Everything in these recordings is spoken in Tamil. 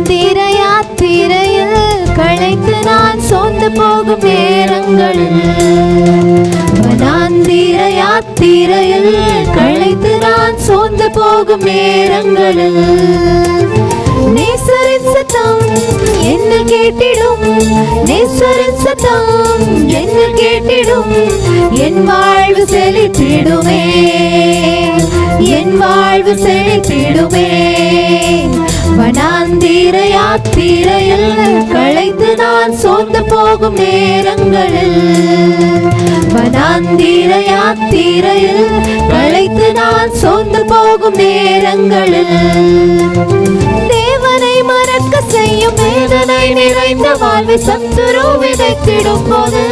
வனாந்திர யாத்திரையில் களைத்து நான் சோர்ந்து போகும் நேரங்களில், வனாந்திர யாத்திரையில் களைத்து நான் சோர்ந்து போகும் நேரங்களில், நேசரின் சத்தம் என்ன கேட்டிடும், நேசரின் சத்தம் என்ன கேட்டிடும், என் வாழ்வு செழித்திடுமே, என் வாழ்வு செழித்திடுமே. வனாந்திர யாத்திரையில் களைத்து நான் சோர்ந்து போகும் நேரங்களில், வனாந்திர யாத்திரையில் களைத்து நான் சோர்ந்து போகும் நேரங்களில், தேவனை மறக்க செய்யும் வேதனை நிறைந்த வாழ்வை சத்துரு விதைத்திடும் போது,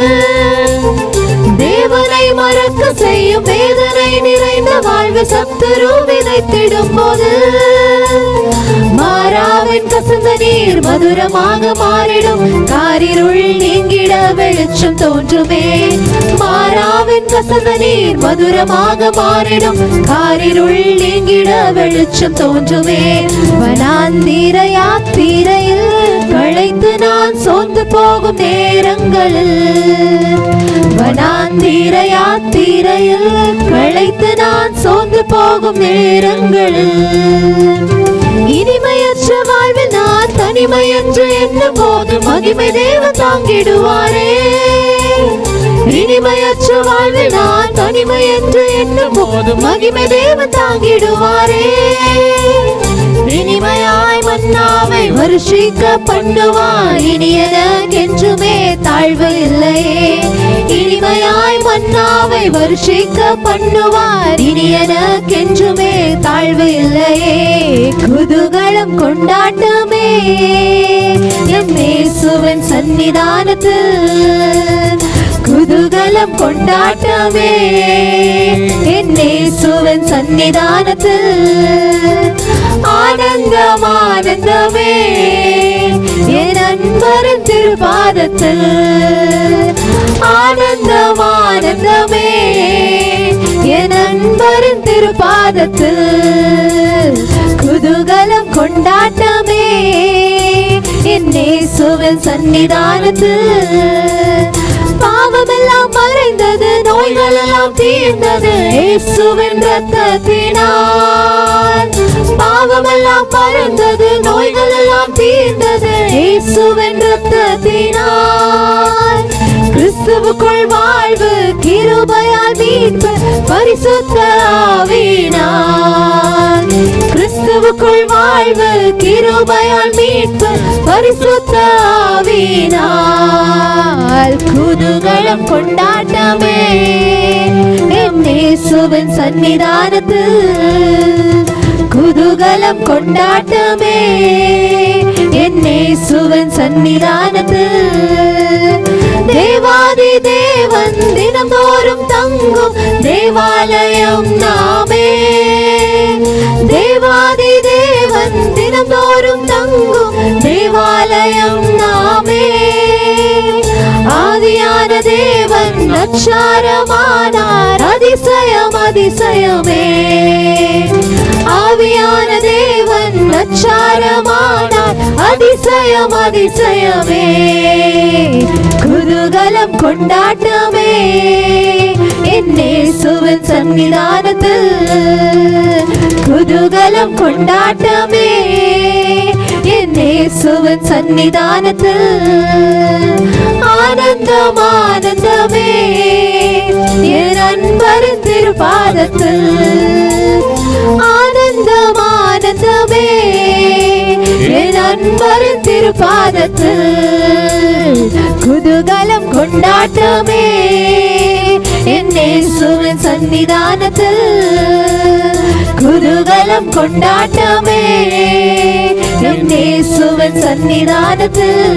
தேவனை மறக்க செய்யும் வேதனை நிறைந்த வாழ்வை சத்துரு விதைத்திடும் போது, மாறாவின் கசந்த நீர் மதுரமாக மாறிடும், காரிருள் நீங்கிட வெளிச்சம் தோன்றுமே. மாறாவின் கசந்த நீர் மதுரமாக மாறிடும், காரிருள் நீங்கிட வெளிச்சம் தோன்றுமே. வனாந்திர யாத்திரையில் களைத்து நான் சோர்ந்து போகும் நேரங்களில், வனாந்திர யாத்திரையில் களைத்து நான் சோர்ந்து போகும் நேரங்களில், இனிமையற்ற வாழ்வில் நான் தனிமையன்று என்னும் போது மகிமை தேவன் தாங்கிடுவாரே. இனிமையற்ற வாழ்வில் நான் தனிமையன்று என்னும் போது மகிமை தேவன் தாங்கிடுவாரே. இனிமையாய் மன்னாவை வருஷிக்க பண்ணுவார், இனி எனக்கென்றுமே தாழ்வு இல்லையே. இனிமையாய் மன்னாவை வருஷிக்க பண்ணுவார், இனி எனக்கென்றுமே தாழ்வு இல்லையே. குதூகலம் கொண்டாட்டமே என் இயேசுவின் சன்னிதானத்தில், குதூகலம் கொண்டாட்டமே என் இயேசுவின் சன்னிதானத்தில், ஆனந்தம் ஆனந்தமே என் அன்பரின் திருப்பாதத்தில், ஆனந்தம் ஆனந்தமே என் அன்பரின் திருப்பாதத்தில், குதூகலம் கொண்டாட்டமே என் இயேசுவின் சன்னிதானத்தில், பாவமெல்லாம் மறைந்தது, நோய்கள் எல்லாம் தீர்ந்தது இயேசுவின் இரத்தத்தினால். பாவமெல்லாம் மறைந்தது, நோய்கள் எல்லாம் தீர்ந்தது இயேசுவின் இரத்தத்தினால். கிறிஸ்துவுக்குள் வாழ்வு, கிருபையால் மீட்பு, பரிசுத்த ஆவியினால். கிறிஸ்துவுக்குள் வாழ்வு, கிருபையால் மீட்பு, பரிசுத்த ஆவியினால். குதூகலம் கொண்டாட்டமே என் இயேசுவின் சன்னிதானத்தில், குதூகலம் கொண்டாட்டமே என் இயேசுவின் சன்னிதானத்தில், தேவாதி தேவன் தினந்தோறும் தங்கும் தேவாலயம் நாமே. தேவாதி தேவன் தினந்தோறும் தங்கும் தேவாலயம் நாமே. ஆதியான தேவன் நட்சாரமானார், அதிசயம் அதிசயமே. ஆவியான தேவன் நட்சாரமானார், அதிசயம் அதிசயமே. குதூகலம் கொண்டாட்டமே என் இயேசுவின் சன்னிதானத்தில், குதூகலம் கொண்டாட்டமே என் இயேசுவின் சன்னிதானத்தில், ஆனந்தம் ஆனந்தமே என் அன்பரின் திருப்பாதத்தில், ஆனந்தம் ஆனந்தமே என் அன்பரின் திருப்பாதத்தில், குதூகலம் கொண்டாட்டமே என் இயேசுவின் சன்னிதானத்தில், குதூகலம் கொண்டாட்டமே என் இயேசுவின் சன்னிதானத்தில்.